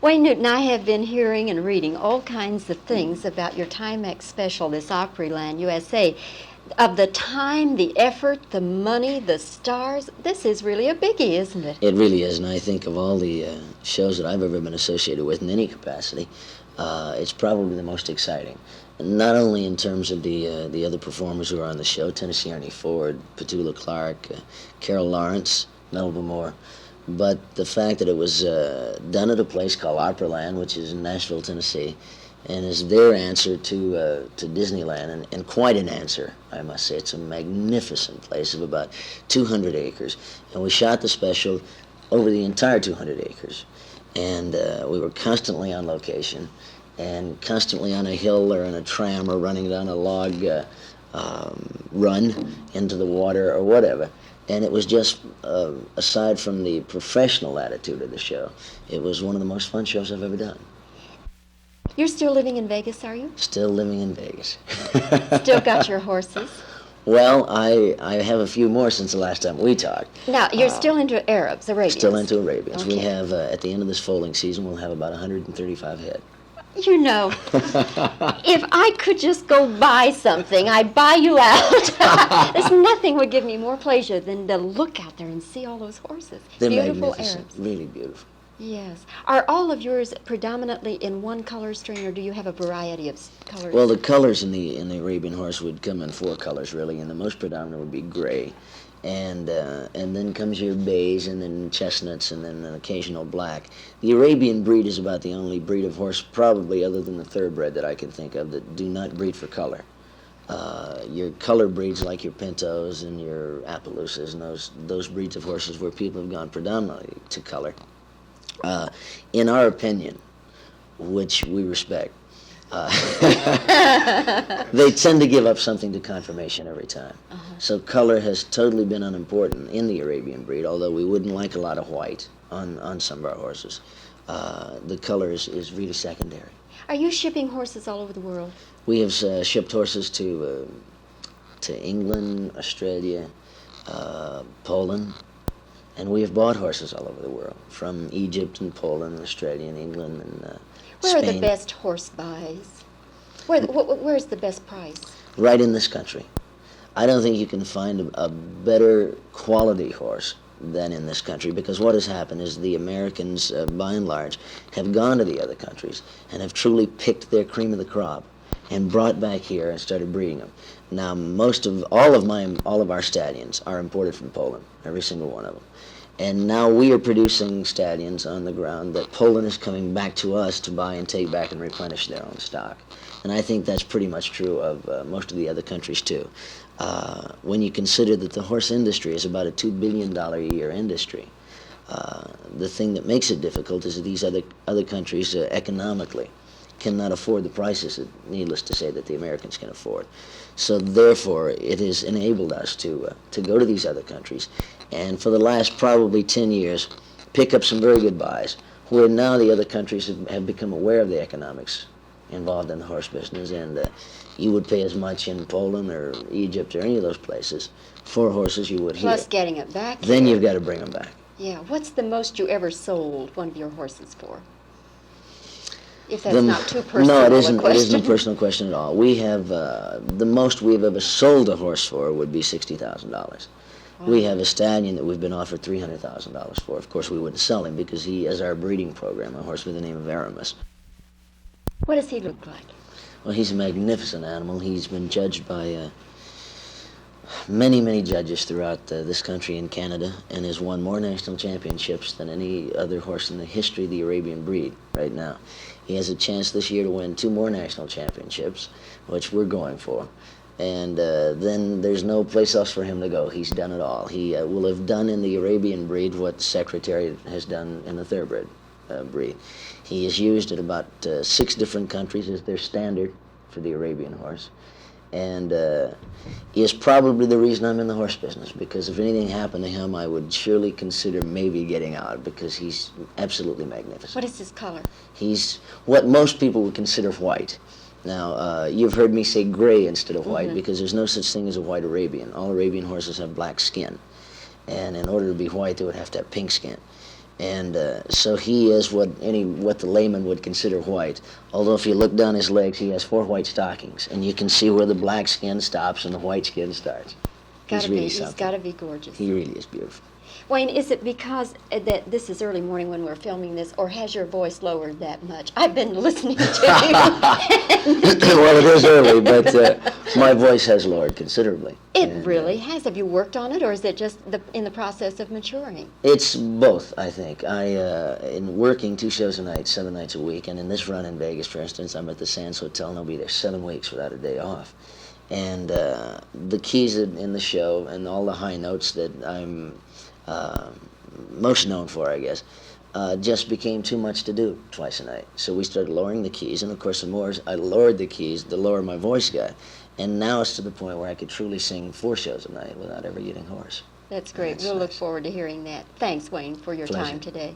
Wayne Newton, I have been hearing and reading all kinds of things about your Timex special, this Opryland USA. Of the time, the effort, the money, the stars, this is really a biggie, isn't it? It really is, and I think of all the shows that I've ever been associated with in any capacity, it's probably the most exciting. Not only in terms of the other performers who are on the show, Tennessee Ernie Ford, Petula Clark, Carol Lawrence, Melba Moore, but the fact that it was done at a place called Opryland, which is in Nashville, Tennessee, and is their answer to Disneyland, and quite an answer, I must say. It's a magnificent place of about 200 acres, and we shot the special over the entire 200 acres, and we were constantly on location, and constantly on a hill or on a tram or running down a log run into the water or whatever. And it was just, aside from the professional attitude of the show, it was one of the most fun shows I've ever done. You're still living in Vegas, are you? Still living in Vegas. Still got your horses? Well, I have a few more since the last time we talked. Now, you're still into Arabs, Arabians? Still into Arabians. Okay. We have, at the end of this foaling season, we'll have about 135 head. You know, if I could just go buy something, I'd buy you out. There's nothing would give me more pleasure than to look out there and see all those horses. They're Beautiful magnificent, Arabs. really beautiful. Yes. Are all of yours predominantly in one color strain, or do you have a variety of colors? Well, the colors in the Arabian horse would come in 4 colors, really, and the most predominant would be gray. And then comes your beige, and then chestnuts, and then an occasional black. The Arabian breed is about the only breed of horse, probably other than the thoroughbred that I can think of, that do not breed for color. Your color breeds like your Pintos and your Appaloosas and those breeds of horses where people have gone predominantly to color. In our opinion, which we respect, they tend to give up something to conformation every time. So color has totally been unimportant in the Arabian breed, although we wouldn't like a lot of white on some of our horses. The color is really secondary. Are you shipping horses all over the world? We have shipped horses to England, Australia, Poland, and we have bought horses all over the world, from Egypt and Poland, and Australia and England and Where Spain. are the best horse buys? Where's the best price? Right in this country. I don't think you can find a better quality horse than in this country, because what has happened is the Americans, by and large, have gone to the other countries and have truly picked their cream of the crop and brought back here and started breeding them. Now, all of our stallions are imported from Poland, every single one of them. And now we are producing stallions on the ground that Poland is coming back to us to buy and take back and replenish their own stock. And I think that's pretty much true of most of the other countries, too. When you consider that the horse industry is about a $2 billion a year industry, the thing that makes it difficult is that these other countries economically cannot afford the prices, needless to say, that the Americans can afford. So therefore, it has enabled us to go to these other countries, and for the last probably 10 years, pick up some very good buys, where now the other countries have become aware of the economics involved in the horse business, and you would pay as much in Poland or Egypt or any of those places for horses you would here. Plus getting it back Then here. you've got to bring them back. Yeah. What's the most you ever sold one of your horses for? If that's not too personal No, it a isn't. It question. isn't a personal question at all. We have the most we've ever sold a horse for would be $60,000. We have a stallion that we've been offered $300,000 for. Of course, we wouldn't sell him because he is our breeding program, a horse with the name of Aramis. What does he look like? Well, he's a magnificent animal. He's been judged by many, many judges throughout this country and Canada, and has won more national championships than any other horse in the history of the Arabian breed right now. He has a chance this year to win 2 more national championships, which we're going for. And then there's no place else for him to go. He's done it all. He will have done in the Arabian breed what the Secretary has done in the thoroughbred breed. He is used in about 6 different countries as their standard for the Arabian horse. And he is probably the reason I'm in the horse business, because if anything happened to him, I would surely consider maybe getting out, because he's absolutely magnificent. What is his color? He's what most people would consider white. Now, you've heard me say gray instead of white, because there's no such thing as a white Arabian. All Arabian horses have black skin. And in order to be white, they would have to have pink skin. And so he is what the layman would consider white. Although if you look down his legs, he has 4 white stockings, and you can see where the black skin stops and the white skin starts. He's got to be gorgeous. He really is beautiful. Wayne, is it because that this is early morning when we're filming this, or has your voice lowered that much? I've been listening to you. Well, it is early, but my voice has lowered considerably. It really has. Have you worked on it, or is it just in the process of maturing? It's both, I think. In working 2 shows a night, 7 nights a week, and in this run in Vegas, for instance, I'm at the Sands Hotel, and I'll be there 7 weeks without a day off. And the keys in the show and all the high notes that I'm most known for, I guess, just became too much to do twice a night. So we started lowering the keys, and of course the more I lowered the keys, the lower my voice got. And now it's to the point where I could truly sing 4 shows a night without ever getting hoarse. That's great. We'll look forward to hearing that. Thanks, Wayne, for your Pleasure. time today.